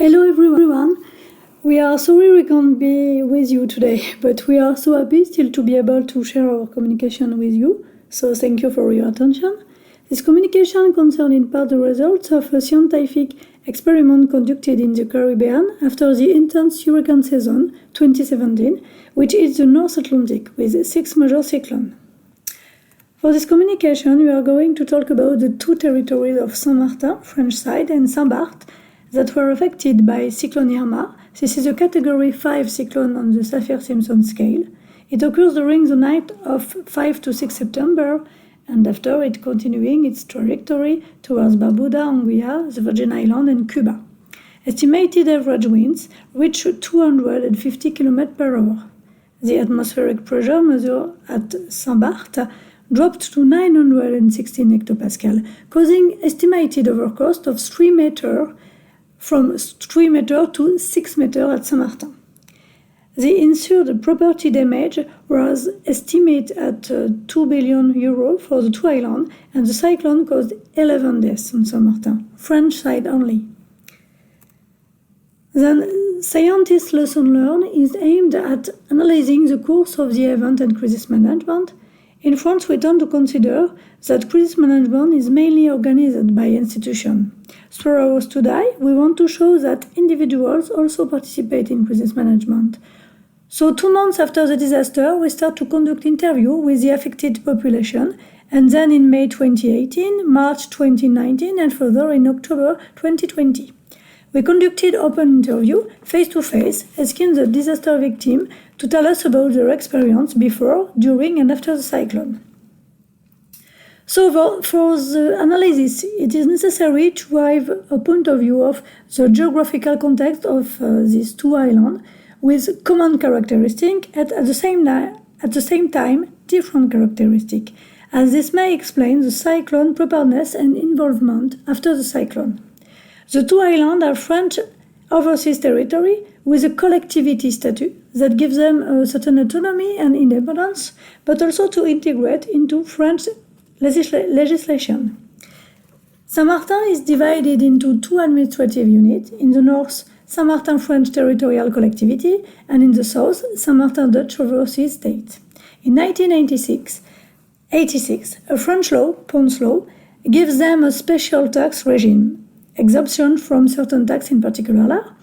Hello everyone, we are sorry we can't be with you today, but we are so happy still to be able to share our communication with you, so thank you for your attention. This communication concerns in part the results of a scientific experiment conducted in the Caribbean after the intense hurricane season 2017, which hit the North Atlantic with 6 major cyclones. For this communication, we are going to talk about the two territories of Saint-Martin, French side, and Saint-Barth, that were affected by Cyclone Irma. This is a Category 5 cyclone on the Saffir-Simpson scale. It occurs during the night of 5 to 6 September, and after it continuing its trajectory towards Barbuda, Anguilla, the Virgin Islands, and Cuba. Estimated average winds reach 250 km per hour. The atmospheric pressure measured at Saint-Barth dropped to 916 hectopascal, causing estimated overcost of 3 meters from 3 meters to 6 meters at Saint-Martin. The insured property damage was estimated at €2 billion for the two islands, and the cyclone caused 11 deaths on Saint-Martin, French side only. Then, scientists' lesson learned is aimed at analyzing the course of the event and crisis management. In France, we tend to consider that crisis management is mainly organized by institutions. Through our study, we want to show that individuals also participate in crisis management. So 2 months after the disaster, we start to conduct interviews with the affected population, and then in May 2018, March 2019, and further in October 2020. We conducted open interviews face-to-face, asking the disaster victim to tell us about their experience before, during, and after the cyclone. So for the analysis, it is necessary to have a point of view of the geographical context of these two islands, with common characteristics and at the same time different characteristics, as this may explain the cyclone preparedness and involvement after the cyclone. The two islands are French overseas territory with a collectivity status that gives them a certain autonomy and independence, but also to integrate into French legislation. Saint-Martin is divided into 2 administrative units, in the north Saint-Martin French Territorial Collectivity, and in the south Saint-Martin Dutch Overseas State. In 1986, a French law, Pons law, gives them a special tax regime, exemption from certain tax in particular,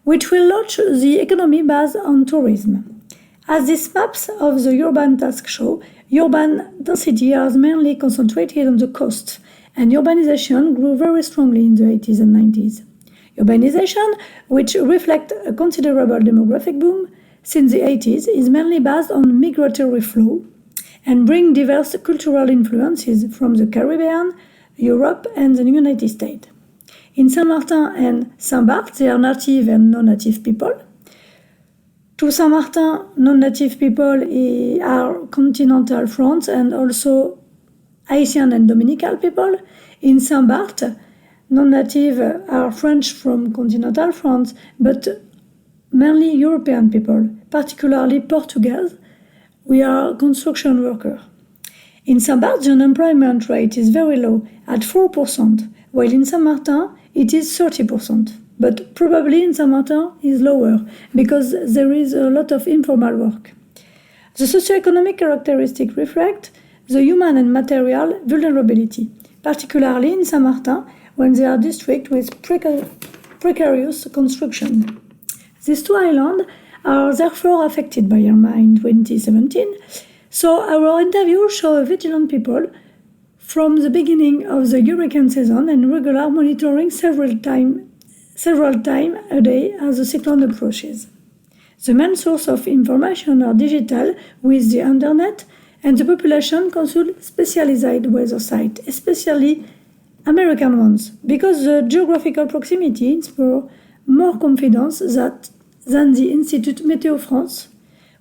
which will launch the economy based on tourism. As these maps of the urban task show, urban density is mainly concentrated on the coast, and urbanization grew very strongly in the 80s and 90s. Urbanization, which reflects a considerable demographic boom since the 80s, is mainly based on migratory flow and brings diverse cultural influences from the Caribbean, Europe, and the United States. In Saint-Martin and Saint-Barth, they are native and non-native people. To Saint-Martin, non-native people are continental France and also Haitian and Dominican people. In Saint-Barth, non-native are French from continental France, but mainly European people, particularly Portuguese. We are construction workers. In Saint-Barth, the unemployment rate is very low, at 4%, while in Saint-Martin, it is 30%. But probably in Saint-Martin is lower, because there is a lot of informal work. The socioeconomic characteristics reflect the human and material vulnerability, particularly in Saint-Martin, when they are districts with precarious construction. These two islands are therefore affected by Irma in 2017, so our interviews show vigilant people from the beginning of the hurricane season and regular monitoring several times a day as the cyclone approaches. The main source of information are digital with the internet, and the population consult specialized weather sites, especially American ones, because the geographical proximity inspires more confidence than the Institut Météo France,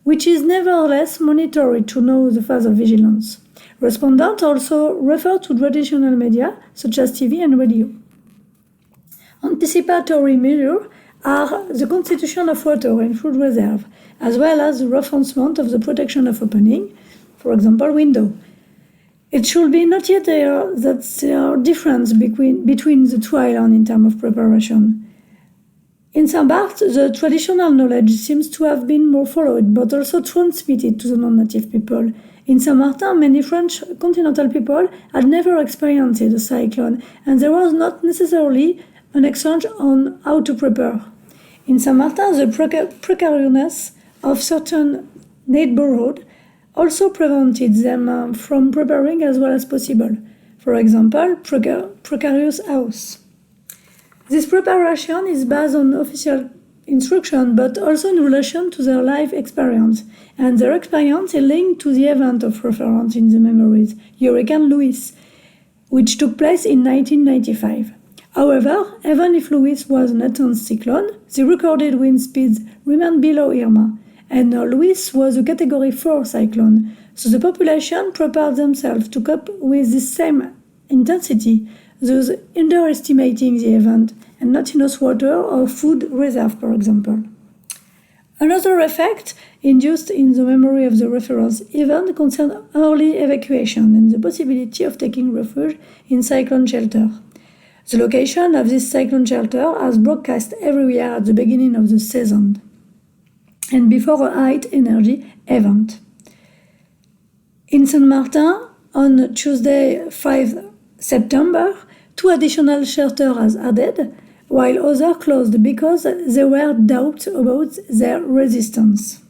which is nevertheless monitored to know the phase of vigilance. Respondents also refer to traditional media, such as TV and radio. Anticipatory measures are the constitution of water and food reserve, as well as the reinforcement of the protection of opening, for example, window. It should be noted that there are differences between the two islands in terms of preparation. In Saint-Barth, the traditional knowledge seems to have been more followed, but also transmitted to the non-native people. In Saint-Martin, many French continental people had never experienced a cyclone, and there was not necessarily an exchange on how to prepare. In Saint-Martin, the precariousness of certain neighborhoods also prevented them from preparing as well as possible. For example, precarious house. This preparation is based on official instruction, but also in relation to their life experience, and their experience is linked to the event of reference in the memories, Hurricane Louis, which took place in 1995. However, even if Louis was an intense cyclone, the recorded wind speeds remained below Irma, and Louis was a Category 4 cyclone, so the population prepared themselves to cope with this same intensity, thus underestimating the event and not enough water or food reserve, for example. Another effect induced in the memory of the reference event concerned early evacuation and the possibility of taking refuge in cyclone shelter. The location of this cyclone shelter has broadcast every year at the beginning of the season and before a high energy event. In Saint-Martin, on Tuesday 5 September, 2 additional shelters are added, while others closed because there were doubts about their resistance.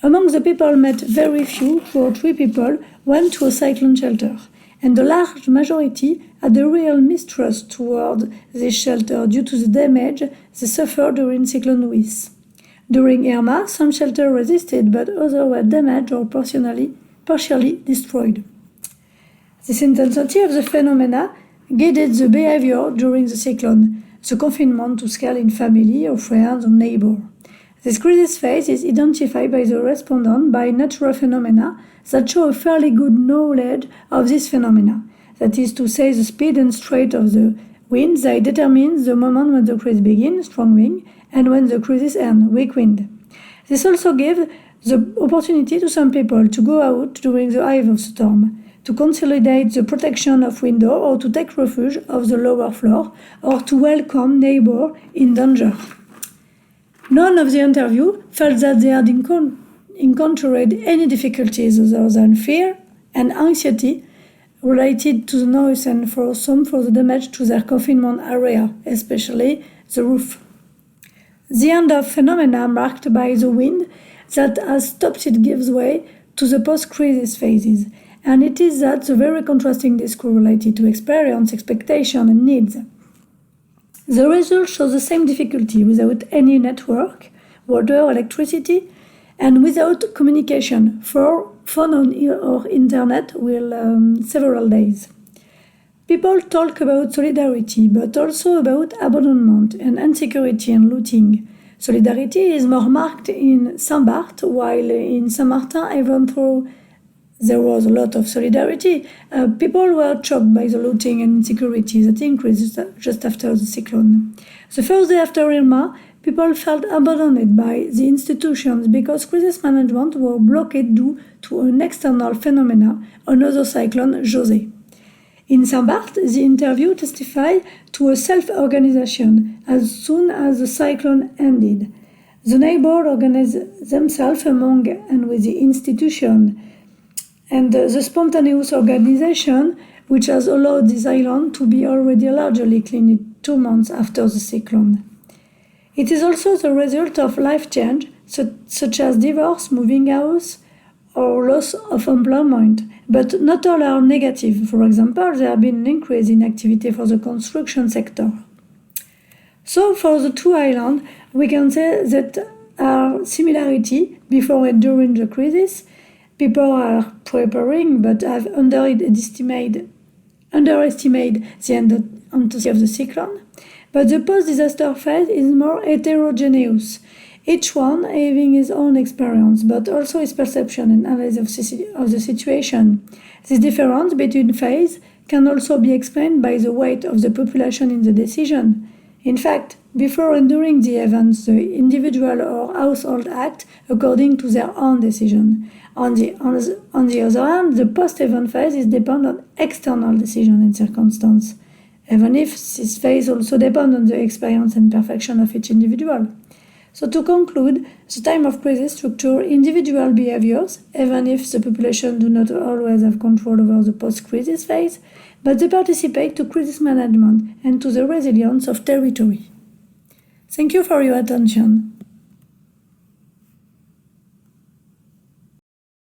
Among the people met, very few, 2 or 3 people, went to a cyclone shelter, and the large majority had a real mistrust toward this shelter due to the damage they suffered during Cyclone Louis. During Irma, some shelters resisted, but others were damaged or partially destroyed. This intensity of the phenomena guided the behavior during the cyclone, the confinement to scale in family or friends or neighbors. This crisis phase is identified by the respondent by natural phenomena that show a fairly good knowledge of this phenomena. That is to say, the speed and strength of the wind that determines the moment when the crisis begins, strong wind, and when the crisis ends, weak wind. This also gives the opportunity to some people to go out during the eye of the storm, to consolidate the protection of window or to take refuge of the lower floor or to welcome neighbors in danger. None of the interview felt that they had encountered any difficulties other than fear and anxiety related to the noise and for the damage to their confinement area, especially the roof. The end of phenomena marked by the wind that has stopped it gives way to the post-crisis phases, and it is that the very contrasting discourse related to experience, expectation, and needs. The result shows the same difficulty without any network, water, electricity, and without communication for phone or internet will several days. People talk about solidarity, but also about abandonment and insecurity and looting. Solidarity is more marked in Saint-Barth, while in Saint-Martin, even though there was a lot of solidarity, people were shocked by the looting and insecurity that increased just after the cyclone. The first day after Irma, people felt abandoned by the institutions because crisis management were blocked due to an external phenomenon, another cyclone, José. In Saint-Barth, the interview testified to a self-organization as soon as the cyclone ended. The neighbors organized themselves among and with the institution, and the spontaneous organization, which has allowed this island to be already largely cleaned 2 months after the cyclone. It is also the result of life change, such as divorce, moving house, or loss of employment, but not all are negative. For example, there has been an increase in activity for the construction sector. So for the 2 islands, we can say that our similarity before and during the crisis. People are preparing but have underestimated the intensity of the cyclone. But the post-disaster phase is more heterogeneous, each one having his own experience, but also his perception and analysis of the situation. This difference between phases can also be explained by the weight of the population in the decision. In fact, before and during the events, the individual or household act according to their own decision. On the other hand, the post-event phase is dependent on external decision and circumstance. even if this phase also depends on the experience and perfection of each individual. So to conclude, the time of crisis structures individual behaviors, even if the population do not always have control over the post-crisis phase, but they participate to crisis management and to the resilience of territory. Thank you for your attention.